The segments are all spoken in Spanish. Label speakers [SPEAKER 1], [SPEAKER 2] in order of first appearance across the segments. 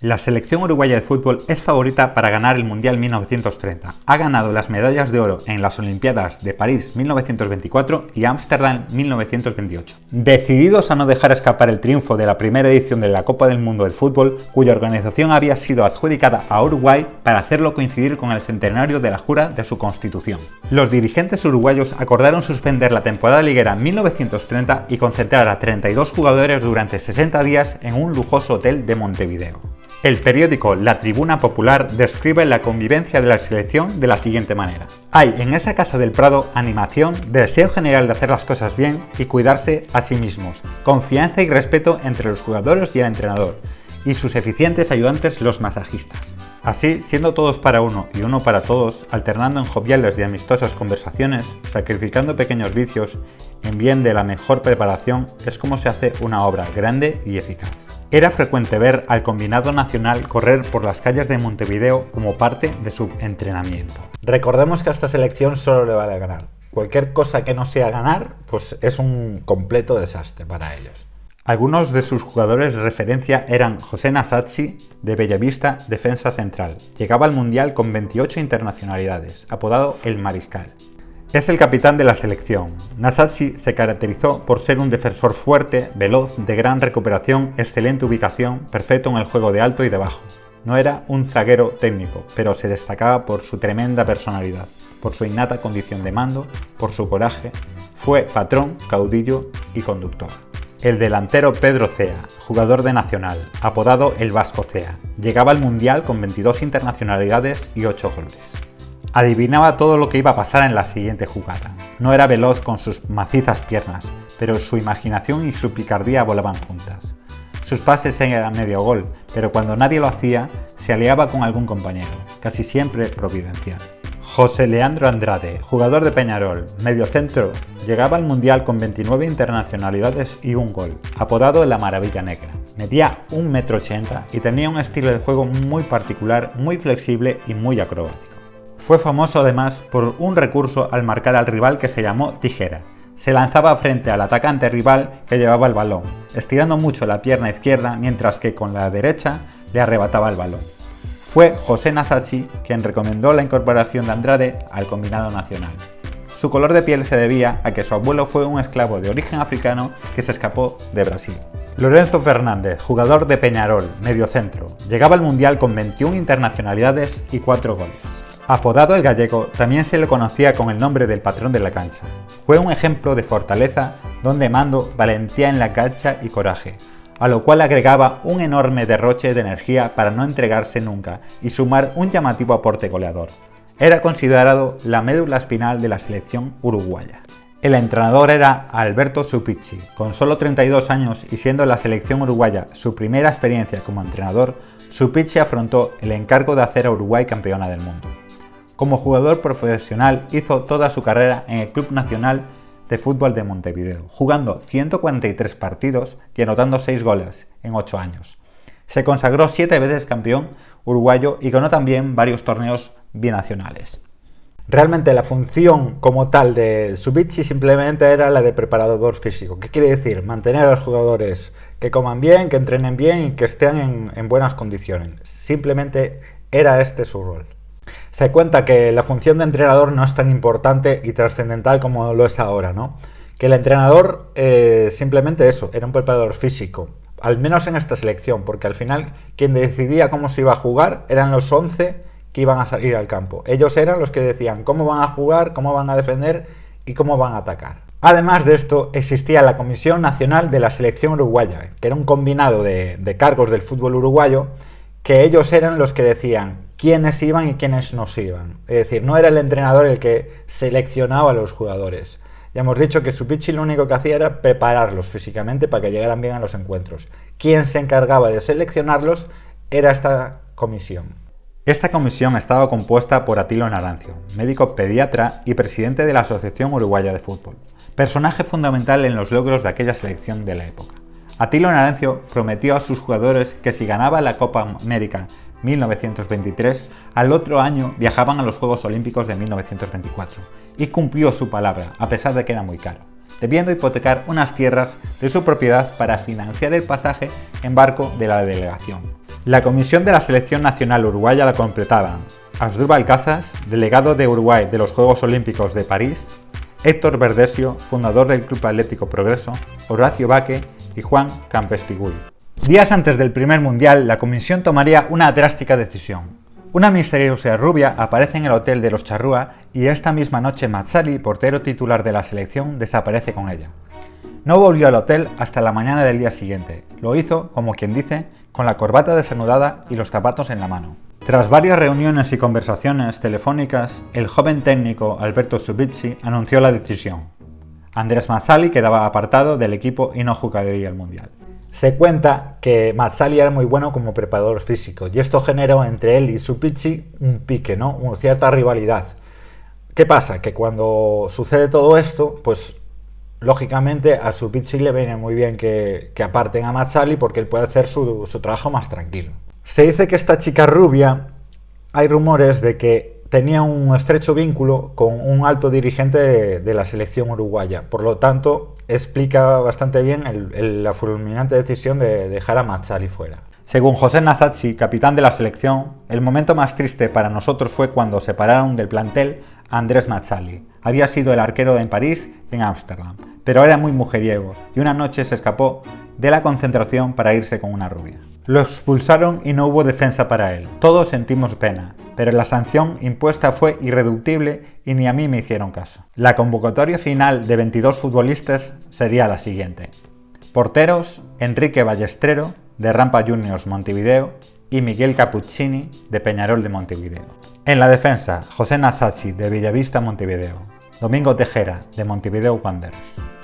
[SPEAKER 1] La selección uruguaya de fútbol es favorita para ganar el Mundial 1930. Ha ganado las medallas de oro en las Olimpiadas de París 1924 y Ámsterdam 1928. Decididos a no dejar escapar el triunfo de la primera edición de la Copa del Mundo del Fútbol, cuya organización había sido adjudicada a Uruguay para hacerlo coincidir con el centenario de la jura de su constitución. Los dirigentes uruguayos acordaron suspender la temporada liguera 1930 y concentrar a 32 jugadores durante 60 días en un lujoso hotel de Montevideo. El periódico La Tribuna Popular describe la convivencia de la selección de la siguiente manera. Hay en esa casa del Prado animación, deseo general de hacer las cosas bien y cuidarse a sí mismos, confianza y respeto entre los jugadores y el entrenador, y sus eficientes ayudantes los masajistas. Así, siendo todos para uno y uno para todos, alternando en joviales y amistosas conversaciones, sacrificando pequeños vicios, en bien de la mejor preparación, es como se hace una obra grande y eficaz. Era frecuente ver al combinado nacional correr por las calles de Montevideo como parte de su entrenamiento. Recordemos que a esta selección solo le vale ganar. Cualquier cosa que no sea ganar, pues es un completo desastre para ellos. Algunos de sus jugadores de referencia eran José Nasazzi, de Bellavista, defensa central. Llegaba al Mundial con 28 internacionalidades, apodado El Mariscal. Es el capitán de la selección. Nasazzi se caracterizó por ser un defensor fuerte, veloz, de gran recuperación, excelente ubicación, perfecto en el juego de alto y de bajo. No era un zaguero técnico, pero se destacaba por su tremenda personalidad, por su innata condición de mando, por su coraje. Fue patrón, caudillo y conductor. El delantero Pedro Cea, jugador de Nacional, apodado El Vasco Cea, llegaba al Mundial con 22 internacionalidades y 8 goles. Adivinaba todo lo que iba a pasar en la siguiente jugada. No era veloz con sus macizas piernas, pero su imaginación y su picardía volaban juntas. Sus pases eran medio gol, pero cuando nadie lo hacía, se aliaba con algún compañero, casi siempre providencial. José Leandro Andrade, jugador de Peñarol, mediocentro, llegaba al Mundial con 29 internacionalidades y un gol, apodado La Maravilla Negra. Medía 1,80 m y tenía un estilo de juego muy particular, muy flexible y muy acrobático. Fue famoso además por un recurso al marcar al rival que se llamó tijera. Se lanzaba frente al atacante rival que llevaba el balón, estirando mucho la pierna izquierda mientras que con la derecha le arrebataba el balón. Fue José Nasazzi quien recomendó la incorporación de Andrade al combinado nacional. Su color de piel se debía a que su abuelo fue un esclavo de origen africano que se escapó de Brasil. Lorenzo Fernández, jugador de Peñarol, mediocentro, llegaba al Mundial con 21 internacionalidades y 4 goles. Apodado El Gallego, también se le conocía con el nombre del patrón de la cancha. Fue un ejemplo de fortaleza, don de mando, valentía en la cancha y coraje, a lo cual agregaba un enorme derroche de energía para no entregarse nunca y sumar un llamativo aporte goleador. Era considerado la médula espinal de la selección uruguaya. El entrenador era Alberto Supicci. Con solo 32 años y siendo la selección uruguaya su primera experiencia como entrenador, Supicci afrontó el encargo de hacer a Uruguay campeona del mundo. Como jugador profesional hizo toda su carrera en el Club Nacional de Fútbol de Montevideo, jugando 143 partidos y anotando 6 goles en 8 años. Se consagró 7 veces campeón uruguayo y ganó también varios torneos binacionales. Realmente la función como tal de Supicci simplemente era la de preparador físico. ¿Qué quiere decir? Mantener a los jugadores que coman bien, que entrenen bien y que estén en buenas condiciones. Simplemente era este su rol. Se cuenta que la función de entrenador no es tan importante y trascendental como lo es ahora, ¿no? Que el entrenador simplemente eso, era un preparador físico, al menos en esta selección, porque al final quien decidía cómo se iba a jugar eran los 11 que iban a salir al campo. Ellos eran los que decían cómo van a jugar, cómo van a defender y cómo van a atacar. Además de esto, existía la Comisión Nacional de la Selección Uruguaya, que era un combinado de cargos del fútbol uruguayo, que ellos eran los que decían quiénes iban y quiénes no se iban. Es decir, no era el entrenador el que seleccionaba a los jugadores. Ya hemos dicho que Supicci lo único que hacía era prepararlos físicamente para que llegaran bien a los encuentros. Quien se encargaba de seleccionarlos era esta comisión. Esta comisión estaba compuesta por Atilo Narancio, médico pediatra y presidente de la Asociación Uruguaya de Fútbol, personaje fundamental en los logros de aquella selección de la época. Atilo Narancio prometió a sus jugadores que si ganaba la Copa América 1923, al otro año viajaban a los Juegos Olímpicos de 1924 y cumplió su palabra, a pesar de que era muy caro, debiendo hipotecar unas tierras de su propiedad para financiar el pasaje en barco de la delegación. La comisión de la selección nacional uruguaya la completaban Asdrúbal Casas, delegado de Uruguay de los Juegos Olímpicos de París, Héctor Verdesio, fundador del Club Atlético Progreso, Horacio Baque y Juan Campespigul. Días antes del primer mundial, la comisión tomaría una drástica decisión. Una misteriosa rubia aparece en el hotel de los Charrúa y esta misma noche Mazzali, portero titular de la selección, desaparece con ella. No volvió al hotel hasta la mañana del día siguiente. Lo hizo, como quien dice, con la corbata desanudada y los zapatos en la mano. Tras varias reuniones y conversaciones telefónicas, el joven técnico Alberto Subizzi anunció la decisión. Andrés Mazzali quedaba apartado del equipo y no jugaría el mundial. Se cuenta que Mazzali era muy bueno como preparador físico y esto generó entre él y Subizzi un pique, ¿no? Una cierta rivalidad. ¿Qué pasa? Que cuando sucede todo esto, pues lógicamente a Subizzi le viene muy bien que aparten a Mazzali porque él puede hacer su trabajo más tranquilo. Se dice que esta chica rubia, hay rumores de que tenía un estrecho vínculo con un alto dirigente de la selección uruguaya. Por lo tanto, explica bastante bien la fulminante decisión de dejar a Mazzali fuera. Según José Nasazzi, capitán de la selección, el momento más triste para nosotros fue cuando separaron del plantel a Andrés Mazzali. Había sido el arquero en París y en Ámsterdam, pero era muy mujeriego y una noche se escapó de la concentración para irse con una rubia. Lo expulsaron y no hubo defensa para él. Todos sentimos pena, pero la sanción impuesta fue irreductible y ni a mí me hicieron caso. La convocatoria final de 22 futbolistas sería la siguiente. Porteros: Enrique Ballestrero, de Rampa Juniors Montevideo, y Miguel Cappuccini, de Peñarol de Montevideo. En la defensa, José Nasazzi, de Bellavista Montevideo, Domingo Tejera, de Montevideo Wanderers,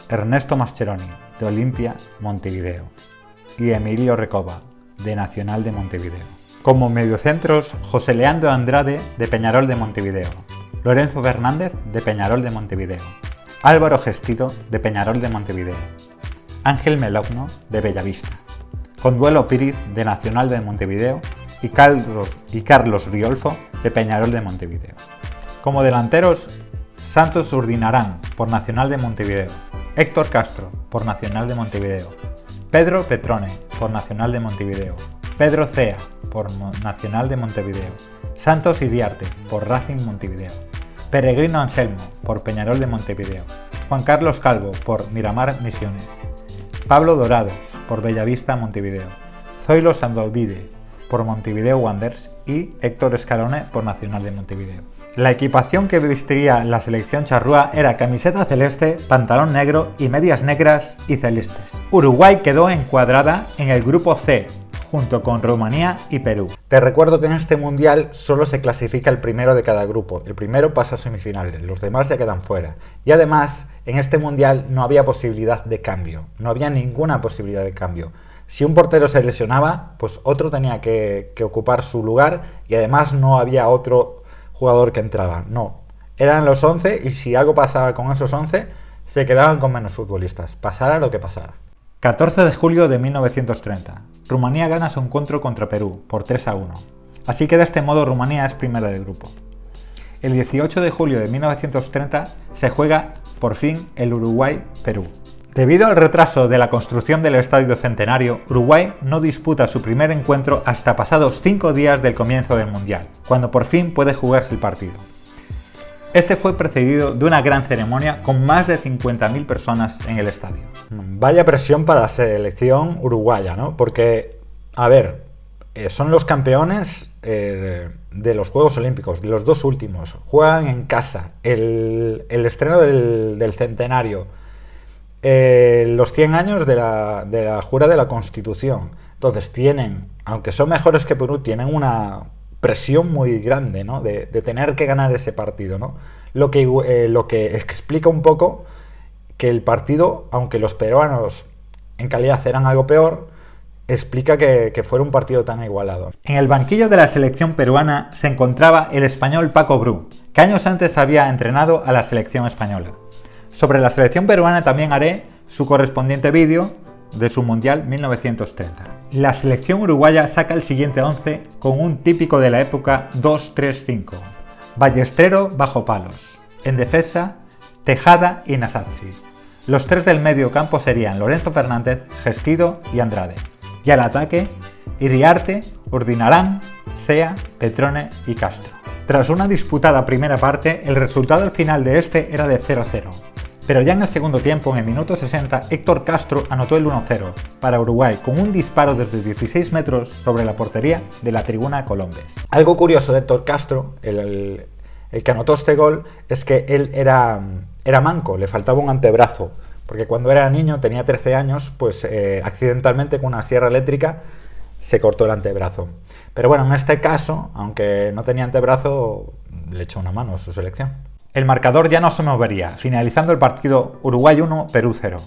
[SPEAKER 1] Ernesto Mascheroni, de Olimpia Montevideo, y Emilio Recoba, de Nacional de Montevideo. Como mediocentros, José Leandro Andrade, de Peñarol de Montevideo, Lorenzo Fernández, de Peñarol de Montevideo, Álvaro Gestido, de Peñarol de Montevideo, Ángel Melogno, de Bellavista, Conduelo Píriz, de Nacional de Montevideo, y Carlos Riolfo, de Peñarol de Montevideo. Como delanteros, Santos Urdinarán, por Nacional de Montevideo, Héctor Castro, por Nacional de Montevideo, Pedro Petrone, por Nacional de Montevideo, Pedro Cea, por Nacional de Montevideo, Santos Iriarte, por Racing Montevideo, Peregrino Anselmo, por Peñarol de Montevideo, Juan Carlos Calvo, por Miramar Misiones, Pablo Dorado, por Bellavista Montevideo, Zoilo Sandovalde, por Montevideo Wanderers, y Héctor Escalone, por Nacional de Montevideo. La equipación que vestiría la selección charrúa era camiseta celeste, pantalón negro y medias negras y celestes. Uruguay quedó encuadrada en el grupo C, junto con Rumanía y Perú. Te recuerdo que en este mundial solo se clasifica el primero de cada grupo. El primero pasa a semifinales, los demás ya quedan fuera. Y además, en este mundial no había posibilidad de cambio, no había ninguna posibilidad de cambio. Si un portero se lesionaba, pues otro tenía que ocupar su lugar y además no había otro jugador que entraba. No, eran los 11 y si algo pasaba con esos 11, se quedaban con menos futbolistas, pasara lo que pasara. 14 de julio de 1930. Rumanía gana su encuentro contra Perú por 3-1. Así que de este modo Rumanía es primera del grupo. El 18 de julio de 1930 se juega por fin el Uruguay-Perú. Debido al retraso de la construcción del Estadio Centenario, Uruguay no disputa su primer encuentro hasta pasados 5 días del comienzo del Mundial, cuando por fin puede jugarse el partido. Este fue precedido de una gran ceremonia con más de 50.000 personas en el estadio. Vaya presión para la selección uruguaya, ¿no? Porque, a ver, son los campeones de los Juegos Olímpicos, de los dos últimos. Juegan en casa, el estreno del centenario, los 100 años de la jura de la Constitución. Entonces tienen, aunque son mejores que Perú, tienen una presión muy grande, ¿no? de tener que ganar ese partido, ¿no? Lo que explica un poco que el partido, aunque los peruanos en calidad eran algo peor, explica que fuera un partido tan igualado. En el banquillo de la selección peruana se encontraba el español Paco Bru, que años antes había entrenado a la selección española. Sobre la selección peruana también haré su correspondiente vídeo de su Mundial 1930. La selección uruguaya saca el siguiente 11 con un típico de la época 2-3-5. Ballestrero bajo palos. En defensa, Tejada y Nasazzi. Los tres del medio campo serían Lorenzo Fernández, Gestido y Andrade. Y al ataque, Iriarte, Urdinarán, Cea, Petrone y Castro. Tras una disputada primera parte, el resultado al final de este era de 0-0. Pero ya en el segundo tiempo, en el minuto 60, Héctor Castro anotó el 1-0 para Uruguay con un disparo desde 16 metros sobre la portería de la tribuna Colombes. Algo curioso de Héctor Castro, el que anotó este gol, es que él era manco, le faltaba un antebrazo, porque cuando era niño, tenía 13 años, pues accidentalmente con una sierra eléctrica se cortó el antebrazo. Pero bueno, en este caso, aunque no tenía antebrazo, le echó una mano a su selección. El marcador ya no se movería, finalizando el partido Uruguay 1, Perú 0.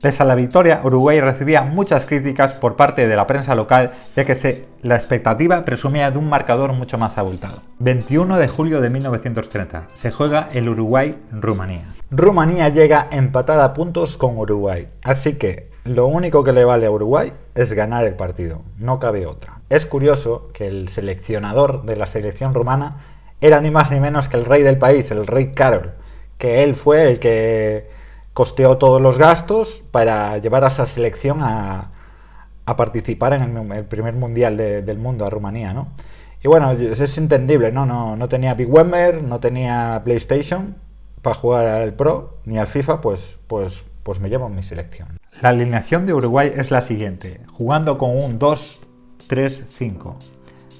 [SPEAKER 1] Pese a la victoria, Uruguay recibía muchas críticas por parte de la prensa local, ya que la expectativa presumía de un marcador mucho más abultado. 21 de julio de 1930, se juega el Uruguay-Rumanía. Rumanía llega empatada a puntos con Uruguay, así que lo único que le vale a Uruguay es ganar el partido, no cabe otra. Es curioso que el seleccionador de la selección rumana era ni más ni menos que el rey del país, el rey Carol, que él fue el que costeó todos los gastos para llevar a esa selección a participar en el primer mundial del mundo, a Rumanía, ¿no? Y bueno, es entendible, ¿no? No tenía Big Wemmer, no tenía PlayStation para jugar al Pro, ni al FIFA, pues me llevo mi selección. La alineación de Uruguay es la siguiente, jugando con un 2-3-5.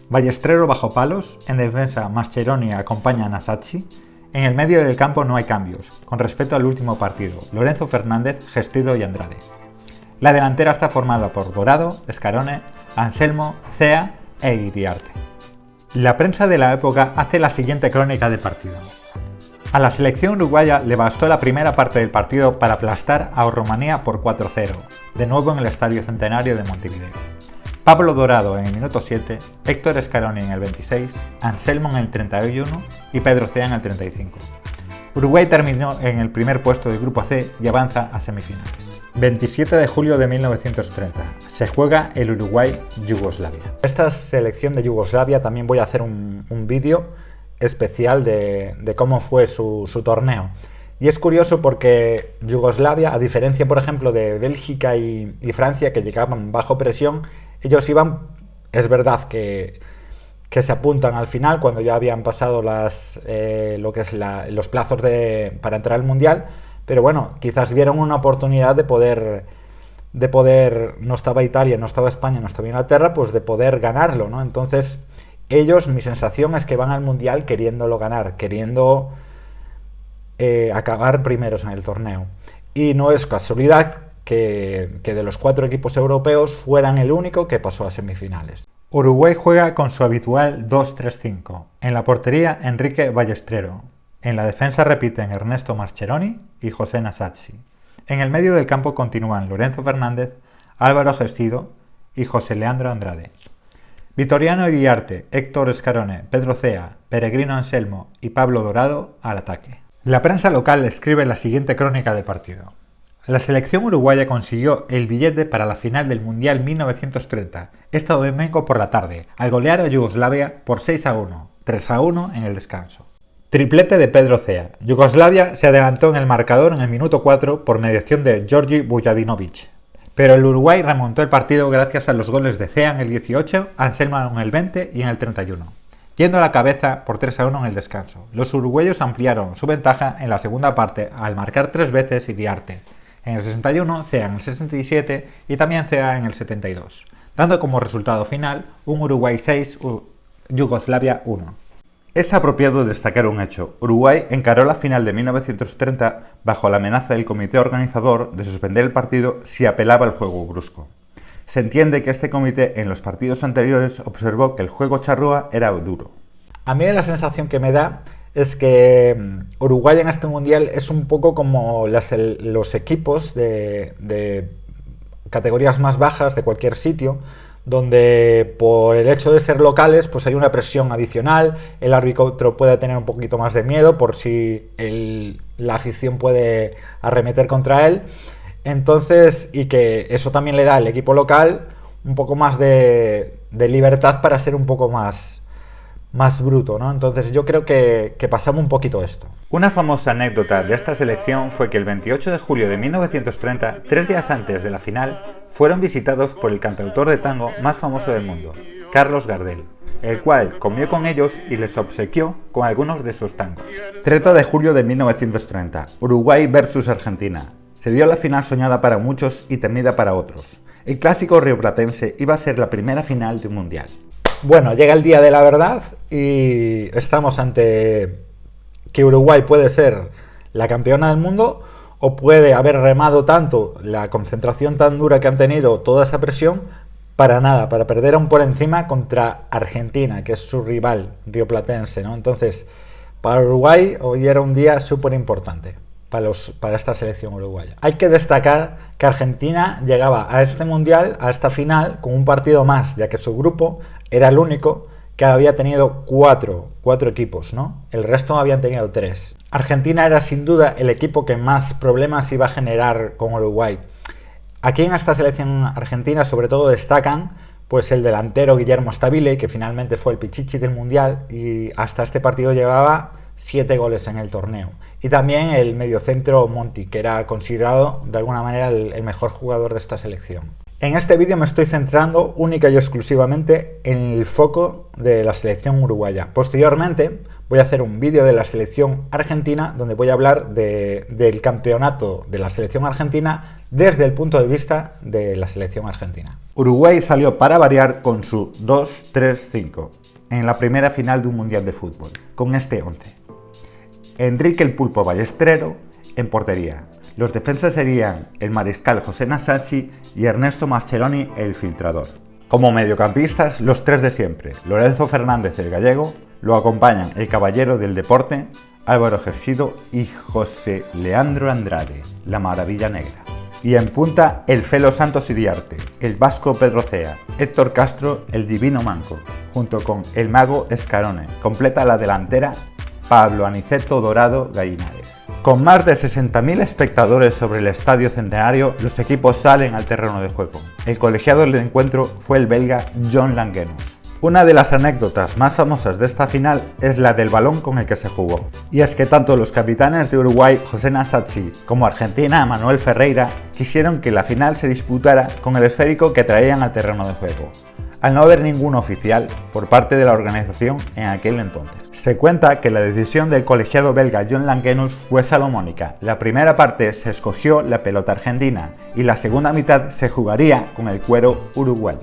[SPEAKER 1] Ballesteros bajo palos, en defensa Mascheroni acompaña a Nasacci. En el medio del campo no hay cambios, con respecto al último partido, Lorenzo Fernández, Gestido y Andrade. La delantera está formada por Dorado, Scarone, Anselmo, Cea e Iriarte. La prensa de la época hace la siguiente crónica del partido. A la selección uruguaya le bastó la primera parte del partido para aplastar a Rumanía por 4-0, de nuevo en el Estadio Centenario de Montevideo. Pablo Dorado en el minuto 7, Héctor Scaroni en el 26, Anselmo en el 31 y Pedro Cea en el 35. Uruguay terminó en el primer puesto del grupo C y avanza a semifinales. 27 de julio de 1930, se juega el Uruguay-Yugoslavia. Esta selección de Yugoslavia también voy a hacer un vídeo especial de cómo fue su torneo. Y es curioso porque Yugoslavia, a diferencia por ejemplo de Bélgica y Francia, que llegaban bajo presión, ellos iban, es verdad que se apuntan al final cuando ya habían pasado los plazos para entrar al Mundial, pero bueno, quizás vieron una oportunidad de poder, no estaba Italia, no estaba España, no estaba Inglaterra, pues de poder ganarlo, ¿no? Entonces ellos, mi sensación es que van al Mundial queriéndolo ganar, queriendo acabar primeros en el torneo. Y no es casualidad que de los 4 equipos europeos fueran el único que pasó a semifinales. Uruguay juega con su habitual 2-3-5. En la portería, Enrique Ballestrero. En la defensa repiten Ernesto Mascheroni y José Nasacci. En el medio del campo continúan Lorenzo Fernández, Álvaro Gestido y José Leandro Andrade. Vitoriano Iriarte, Héctor Scarone, Pedro Cea, Peregrino Anselmo y Pablo Dorado al ataque. La prensa local escribe la siguiente crónica del partido. La selección uruguaya consiguió el billete para la final del Mundial 1930, este domingo por la tarde, al golear a Yugoslavia por 6-1, 3-1 en el descanso. Triplete de Pedro Cea. Yugoslavia se adelantó en el marcador en el minuto 4 por mediación de Georgi Vujadinovic. Pero el Uruguay remontó el partido gracias a los goles de Cea en el 18, Anselmo en el 20 y en el 31. Yendo a la cabeza por 3-1 en el descanso. Los uruguayos ampliaron su ventaja en la segunda parte al marcar 3 veces Iriarte. En el 61, Cea en el 67 y también Cea en el 72, dando como resultado final un Uruguay 6, Yugoslavia 1. Es apropiado destacar un hecho. Uruguay encaró la final de 1930 bajo la amenaza del comité organizador de suspender el partido si apelaba el juego brusco. Se entiende que este comité en los partidos anteriores observó que el juego charrúa era duro. A mí la sensación que me da es que Uruguay en este mundial es un poco como los equipos de categorías más bajas de cualquier sitio, donde por el hecho de ser locales pues hay una presión adicional, el árbitro puede tener un poquito más de miedo por si la afición puede arremeter contra él, entonces, y que eso también le da al equipo local un poco más de libertad para ser un poco más
[SPEAKER 2] más bruto, ¿no? Entonces yo creo que pasamos un poquito esto.
[SPEAKER 1] Una famosa anécdota de esta selección fue que el 28 de julio de 1930, 3 días antes de la final, fueron visitados por el cantautor de tango más famoso del mundo, Carlos Gardel, el cual comió con ellos y les obsequió con algunos de sus tangos. 30 de julio de 1930, Uruguay versus Argentina. Se dio la final soñada para muchos y temida para otros. El clásico rioplatense iba a ser la primera final de un mundial.
[SPEAKER 2] Bueno, llega el día de la verdad y estamos ante que Uruguay puede ser la campeona del mundo o puede haber remado tanto, la concentración tan dura que han tenido, toda esa presión, para nada, para perder aún por encima contra Argentina, que es su rival rioplatense, ¿no? Entonces, para Uruguay hoy era un día súper importante para esta selección uruguaya. Hay que destacar que Argentina llegaba a este mundial, a esta final, con un partido más, ya que su grupo era el único que había tenido cuatro equipos, ¿no? El resto habían tenido 3. Argentina era sin duda el equipo que más problemas iba a generar con Uruguay. Aquí en esta selección argentina sobre todo destacan pues el delantero Guillermo Stabile, que finalmente fue el pichichi del mundial y hasta este partido llevaba 7 goles en el torneo. Y también el mediocentro Monti, que era considerado de alguna manera el mejor jugador de esta selección. En este vídeo me estoy centrando única y exclusivamente en el foco de la selección uruguaya. Posteriormente voy a hacer un vídeo de la selección argentina donde voy a hablar del campeonato de la selección argentina desde el punto de vista de la selección argentina.
[SPEAKER 1] Uruguay salió para variar con su 2-3-5 en la primera final de un mundial de fútbol, con este 11. Enrique el Pulpo Ballesteros en portería. Los defensas serían el mariscal José Nasacci y Ernesto Mascheroni, el filtrador. Como mediocampistas, los 3 de siempre. Lorenzo Fernández, el gallego, lo acompañan el caballero del deporte, Álvaro Gersido y José Leandro Andrade, la maravilla negra. Y en punta, el Felo Santos Iriarte, el vasco Pedro Cea, Héctor Castro, el divino Manco, junto con el mago Escarone. Completa la delantera Pablo Aniceto Dorado Gallinares. Con más de 60.000 espectadores sobre el Estadio Centenario, los equipos salen al terreno de juego. El colegiado del encuentro fue el belga John Langenus. Una de las anécdotas más famosas de esta final es la del balón con el que se jugó. Y es que tanto los capitanes de Uruguay, José Nasacci, como Argentina, Manuel Ferreira, quisieron que la final se disputara con el esférico que traían al terreno de juego, al no haber ningún oficial por parte de la organización en aquel entonces. Se cuenta que la decisión del colegiado belga John Langenus fue salomónica. La primera parte se escogió la pelota argentina y la segunda mitad se jugaría con el cuero uruguayo.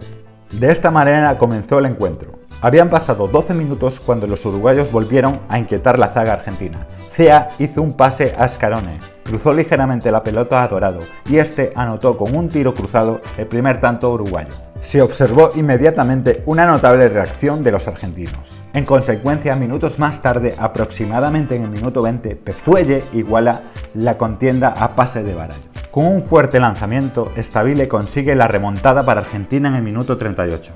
[SPEAKER 1] De esta manera comenzó el encuentro. Habían pasado 12 minutos cuando los uruguayos volvieron a inquietar la zaga argentina. Cea hizo un pase a Scarone, cruzó ligeramente la pelota a Dorado y este anotó con un tiro cruzado el primer tanto uruguayo. Se observó inmediatamente una notable reacción de los argentinos. En consecuencia, minutos más tarde, aproximadamente en el minuto 20, Pezuelle iguala la contienda a pase de Barallo. Con un fuerte lanzamiento, Stabile consigue la remontada para Argentina en el minuto 38.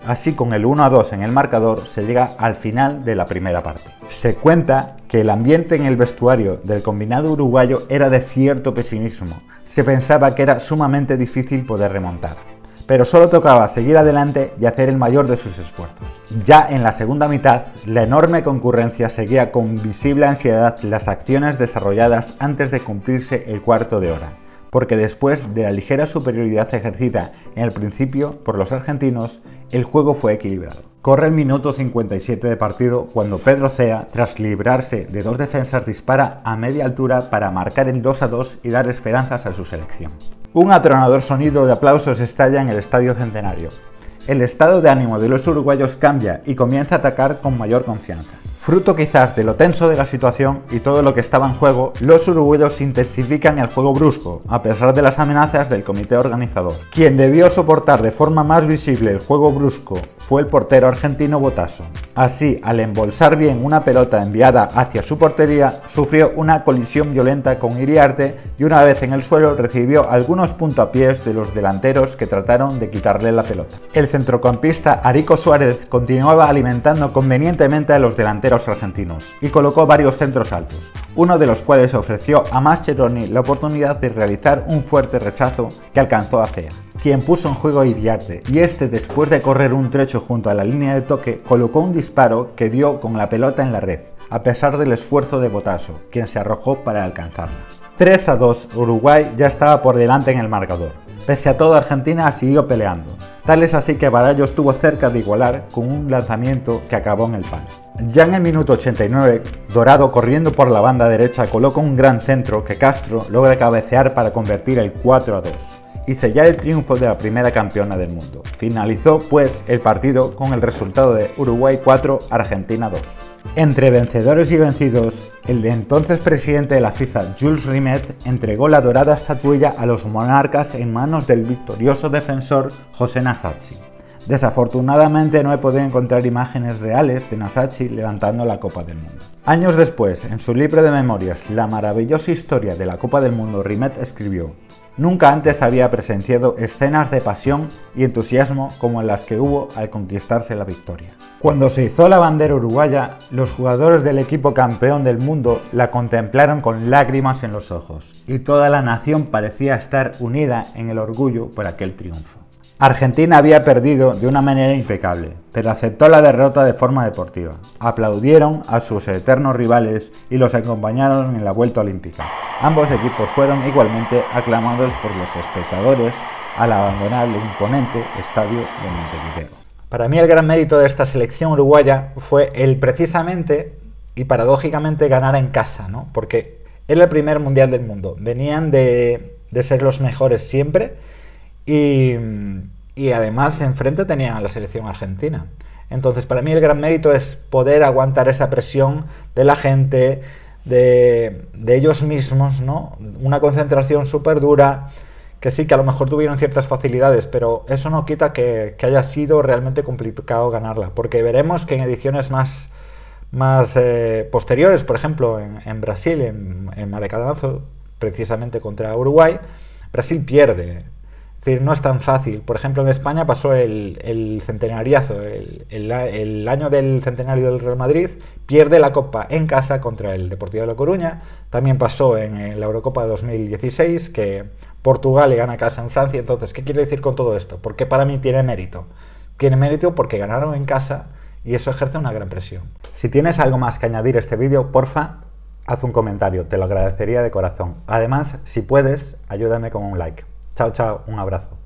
[SPEAKER 1] Así, con el 1-2 en el marcador, se llega al final de la primera parte. Se cuenta que el ambiente en el vestuario del combinado uruguayo era de cierto pesimismo. Se pensaba que era sumamente difícil poder remontar, pero solo tocaba seguir adelante y hacer el mayor de sus esfuerzos. Ya en la segunda mitad, la enorme concurrencia seguía con visible ansiedad las acciones desarrolladas antes de cumplirse el cuarto de hora, porque después de la ligera superioridad ejercida en el principio por los argentinos, el juego fue equilibrado. Corre el minuto 57 de partido cuando Pedro Cea, tras librarse de 2 defensas, dispara a media altura para marcar el 2-2 y dar esperanzas a su selección. Un atronador sonido de aplausos estalla en el Estadio Centenario. El estado de ánimo de los uruguayos cambia y comienza a atacar con mayor confianza. Fruto quizás de lo tenso de la situación y todo lo que estaba en juego, los uruguayos intensifican el juego brusco, a pesar de las amenazas del comité organizador. Quien debió soportar de forma más visible el juego brusco fue el portero argentino Botasso. Así, al embolsar bien una pelota enviada hacia su portería, sufrió una colisión violenta con Iriarte y una vez en el suelo recibió algunos puntapiés de los delanteros que trataron de quitarle la pelota. El centrocampista Arico Suárez continuaba alimentando convenientemente a los delanteros argentinos y colocó varios centros altos. uno de los cuales ofreció a Mascheroni la oportunidad de realizar un fuerte rechazo que alcanzó a Zea, quien puso en juego a Iriarte, y este, después de correr un trecho junto a la línea de toque, colocó un disparo que dio con la pelota en la red, a pesar del esfuerzo de Botasso, quien se arrojó para alcanzarla. 3-2, Uruguay ya estaba por delante en el marcador. Pese a todo, Argentina siguió peleando. Tal es así que Barallo estuvo cerca de igualar con un lanzamiento que acabó en el palo. Ya en el minuto 89, Dorado, corriendo por la banda derecha, coloca un gran centro que Castro logra cabecear para convertir el 4-2 y sellar el triunfo de la primera campeona del mundo. Finalizó pues el partido con el resultado de Uruguay 4, Argentina 2. Entre vencedores y vencidos, el entonces presidente de la FIFA, Jules Rimet, entregó la dorada estatuilla a los monarcas en manos del victorioso defensor José Nasazzi. Desafortunadamente no he podido encontrar imágenes reales de Nasazzi levantando la Copa del Mundo. Años después, en su libro de memorias La maravillosa historia de la Copa del Mundo, Rimet escribió: "Nunca antes había presenciado escenas de pasión y entusiasmo como las que hubo al conquistarse la victoria". Cuando se izó la bandera uruguaya, los jugadores del equipo campeón del mundo la contemplaron con lágrimas en los ojos, y toda la nación parecía estar unida en el orgullo por aquel triunfo. Argentina había perdido de una manera impecable, pero aceptó la derrota de forma deportiva. Aplaudieron a sus eternos rivales y los acompañaron en la vuelta olímpica. Ambos equipos fueron igualmente aclamados por los espectadores al abandonar el imponente estadio de Montevideo.
[SPEAKER 2] Para mí el gran mérito de esta selección uruguaya fue el precisamente y paradójicamente ganar en casa, ¿no? Porque era el primer mundial del mundo. Venían de ser los mejores siempre y además enfrente tenían a la selección argentina. Entonces para mí el gran mérito es poder aguantar esa presión de la gente, de ellos mismos, ¿no? Una concentración súper dura, que sí, que a lo mejor tuvieron ciertas facilidades, pero eso no quita que haya sido realmente complicado ganarla, porque veremos que en ediciones más posteriores, por ejemplo en Brasil, en Maracanazo, precisamente contra Uruguay, Brasil pierde. Es decir, no es tan fácil. Por ejemplo, en España pasó el centenariazo, el año del centenario del Real Madrid, pierde la Copa en casa contra el Deportivo de La Coruña. También pasó en la Eurocopa de 2016, que Portugal le gana a casa en Francia. Entonces, ¿qué quiero decir con todo esto? Porque para mí tiene mérito. Tiene mérito porque ganaron en casa y eso ejerce una gran presión.
[SPEAKER 1] Si tienes algo más que añadir a este vídeo, porfa, haz un comentario, te lo agradecería de corazón. Además, si puedes, ayúdame con un like. Chao, chao, un abrazo.